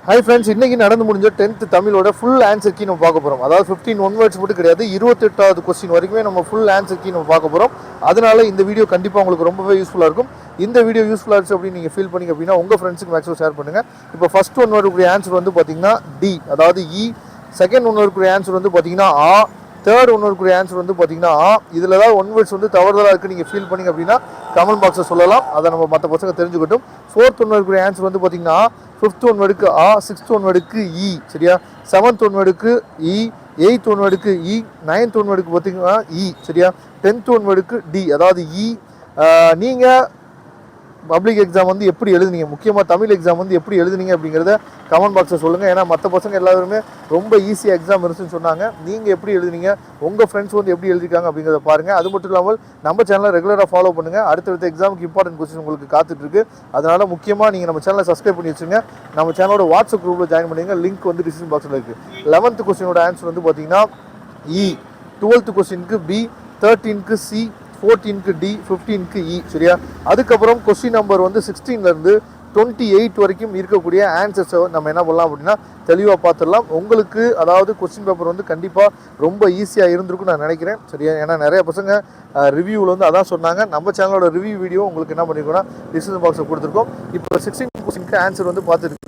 Hi friends, இன்னைக்கு நடந்து முடிஞ்ச 10th தமிழோட ஃபுல் ஆன்சர் கீ நம்ம பார்க்க போகிறோம். அதாவது 15 ஒன் வேர்ட்ஸ் மட்டும் கிடையாது, 28வது கொஸ்டின் வரைக்குமே நம்ம ஃபுல் ஆன்சர் கீ நம்ம பார்க்க போகிறோம். அதனால இந்த வீடியோ கண்டிப்பாக உங்களுக்கு ரொம்பவே யூஸ்ஃபுல்லாக இருக்கும். இந்த வீடியோ யூஸ்ஃபுல்லாக இருந்துச்சு அப்படின்னு நீங்கள் ஃபீல் பண்ணிங்க அப்படின்னா உங்கள் ஃப்ரெண்ட்ஸுக்கு மேக்ஸிமம் ஷேர் பண்ணுங்கள். இப்போ ஃபர்ஸ்ட் ஒன் வேர்டுக்குரிய ஆன்சர் வந்து பார்த்தீங்கன்னா டி, அதாவது இ. செகண்ட் ஒன் வேர்டுக்குரிய ஆன்சர் வந்து பார்த்தீங்கன்னா ஆ. தேர்ட் ஒன் வேர்டுக்குரிய ஆன்சர் வந்து பார்த்தீங்கன்னா ஆ. இதில் ஏதாவது ஒன் வேர்ட்ஸ் வந்து தவறுதலாக இருக்குது நீங்கள் ஃபீல் பண்ணிங்க அப்படின்னா கமெண்ட் பாக்ஸில் சொல்லலாம், அதை நம்ம மற்ற பசங்க தெரிஞ்சுக்கட்டும். ஃபோர்த் ஒன் வேர்டுக்குரிய ஆன்சர் வந்து பார்த்தீங்கன்னா ஃபிஃப்த் ஒன் வேர்டுக்கு ஆ, சிக்ஸ்த் ஒன் வேர்டுக்கு இ, சரியா. செவன்த் ஒன் வேர்டுக்கு இ, எயித் ஒன் வேர்டுக்கு இ, நைன்த் ஒன் வேர்டுக்கு பார்த்தீங்கன்னா இ, சரியா. 10th ஒன் வேர்டுக்கு டி, அதாவது இ. நீங்கள் பப்ளிக் எக்ஸாம் வந்து எப்படி எழுதுனீங்க, முக்கியமாக தமிழ் எக்ஸாம் வந்து எப்படி எழுதுனீங்க அப்படிங்கிறத கமெண்ட் பாக்ஸில் சொல்லுங்கள். ஏன்னா மற்ற பசங்க எல்லாருமே ரொம்ப ஈஸியாக எக்ஸாம் இருந்துச்சுன்னு சொன்னாங்க. நீங்கள் எப்படி எழுதுனீங்க, உங்கள் ஃப்ரெண்ட்ஸ் வந்து எப்படி எழுதிருக்காங்க அப்படிங்கிறத பாருங்கள். அது மட்டும் இல்லாமல் நம்ம சேனலை ரெகுலராக ஃபாலோ பண்ணுங்கள். அடுத்தடுத்த எக்ஸாமுக்கு இம்பார்ட்டன்ட் கொஸ்டின் உங்களுக்கு காத்துட்ருக்கு. அதனால் முக்கியமாக நீங்கள் நம்ம சேனலை சப்ஸ்கிரைப் பண்ணி வச்சுங்க. நம்ம சேனலோட வாட்ஸ்அப் குரூப்பில் ஜாயின் பண்ணுங்க. லிங்க் வந்து டிஸ்கிரிப்ஷன் பாக்ஸில் இருக்குது. 11th கொஸ்டினோட ஆன்சர் வந்து பார்த்தீங்கன்னா இ, 12th கொஸ்டினுக்கு பி, 13க்கு சி, 14க்கு டி, 15க்கு இ, சரியா. அதுக்கப்புறம் கொஸ்டின் நம்பர் வந்து 16லேருந்து 28 வரைக்கும் இருக்கக்கூடிய ஆன்சர்ஸை நம்ம என்ன பண்ணலாம் அப்படின்னா தெளிவாக பார்த்துடலாம். உங்களுக்கு அதாவது கொஸ்டின் பேப்பர் வந்து கண்டிப்பாக ரொம்ப ஈஸியாக இருந்திருக்கும் நான் நினைக்கிறேன், சரியா. ஏன்னா நிறைய பசங்க ரிவ்யூவில் வந்து அதான் சொன்னாங்க. நம்ம சேனலோட ரிவ்யூ வீடியோ உங்களுக்கு என்ன பண்ணியிருக்கோம்னா டிஸ்கிரிப்ஷன் பாக்ஸில் கொடுத்துருக்கோம். இப்போ 16 கொஸ்டினுக்கு ஆன்சர் வந்து பார்த்துருக்கீங்க.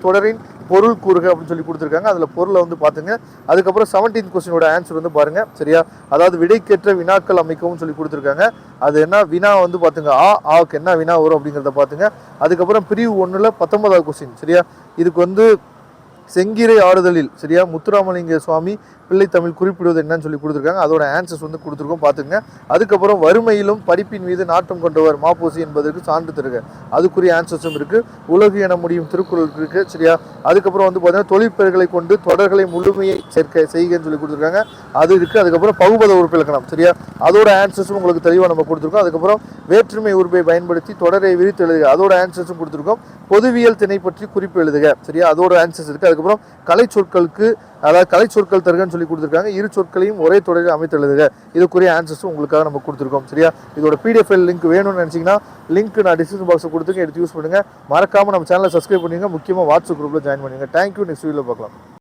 தொடரின் பொருள் கூறுக அப்படின்னு சொல்லி கொடுத்துருக்காங்க, அதில் பொருளை வந்து பார்த்துங்க. அதுக்கப்புறம் 17th கொஸ்டினோட ஆன்சர் வந்து பாருங்கள், சரியா. அதாவது விடைக்கேற்ற வினாக்கள் அமைக்கவும் சொல்லி கொடுத்துருக்காங்க. அது என்ன வினா வந்து பார்த்துங்க, ஆவுக்கு என்ன வினா வரும் அப்படிங்கிறத பார்த்துங்க. அதுக்கப்புறம் பிரிவு 1ல் 19வது கொஸ்டின், சரியா. இதுக்கு வந்து செங்கிரை ஆடுதலில், சரியா, முத்துராமலிங்க சுவாமி பிள்ளை தமிழ் குறிப்பிடுவது என்னன்னு சொல்லி கொடுத்துருக்காங்க. அதோட ஆன்சர்ஸ் வந்து கொடுத்துருக்கோம், பார்த்துங்க. அதுக்கப்புறம் வறுமையிலும் படிப்பின் மீது நாட்டம் கொண்டவர் மாப்போசி என்பதற்கு சான்று தருக, அதுக்குரிய ஆன்சர்ஸும் இருக்குது. உலகு என முடியும் திருக்குறள் இருக்குது, சரியா. அதுக்கப்புறம் வந்து பார்த்தீங்கன்னா தொழிற்பெயர்களை கொண்டு தொடர்களை முழுமையை செய்கன்னு சொல்லி கொடுத்துருக்காங்க, அது இருக்குது. அதுக்கப்புறம் பகுபத உறுப்பு இலக்கணம், சரியா, அதோட ஆன்சர்ஸும் உங்களுக்கு தெளிவாக நம்ம கொடுத்துருக்கோம். அதுக்கப்புறம் வேற்றுமை உறுப்பை பயன்படுத்தி தொடரை விரித்து எழுதுக, அதோட ஆன்சர்ஸும் கொடுத்துருக்கோம். பொதுவியல் திணை பற்றி குறிப்பு எழுதுக, சரியா, அதோட ஆன்சர்ஸ் இருக்குது. அதுக்கப்புறம் கலை சொற்களுக்கு, அதாவது கலை சொற்கள் தருகன்னு சொல்லி கொடுத்துருக்காங்க. இரு சொற்களையும் ஒரே தொடரில் அமைத்து எழுதுக, இதுக்குரிய ஆன்சர்ஸும் உங்களுக்காக நம்ம கொடுத்துருக்கோம், சரியா. இதோட PDF லிங்க் வேணும்னு நினச்சிங்கன்னா லிங்க் நான் டிஸ்கிரிப்ஷன் பாக்ஸில் கொடுத்துருக்கேன், எடுத்து யூஸ் பண்ணுங்கள். மறக்காமல் நம்ம சேனலை சப்ஸ்கிரைப் பண்ணுங்க. முக்கியமாக வாட்ஸ்அப் குரூப்பில் ஜாயின் பண்ணுங்க. தேங்க்யூ. நெக்ஸ்ட் வீடியோவில் பார்க்கலாம்.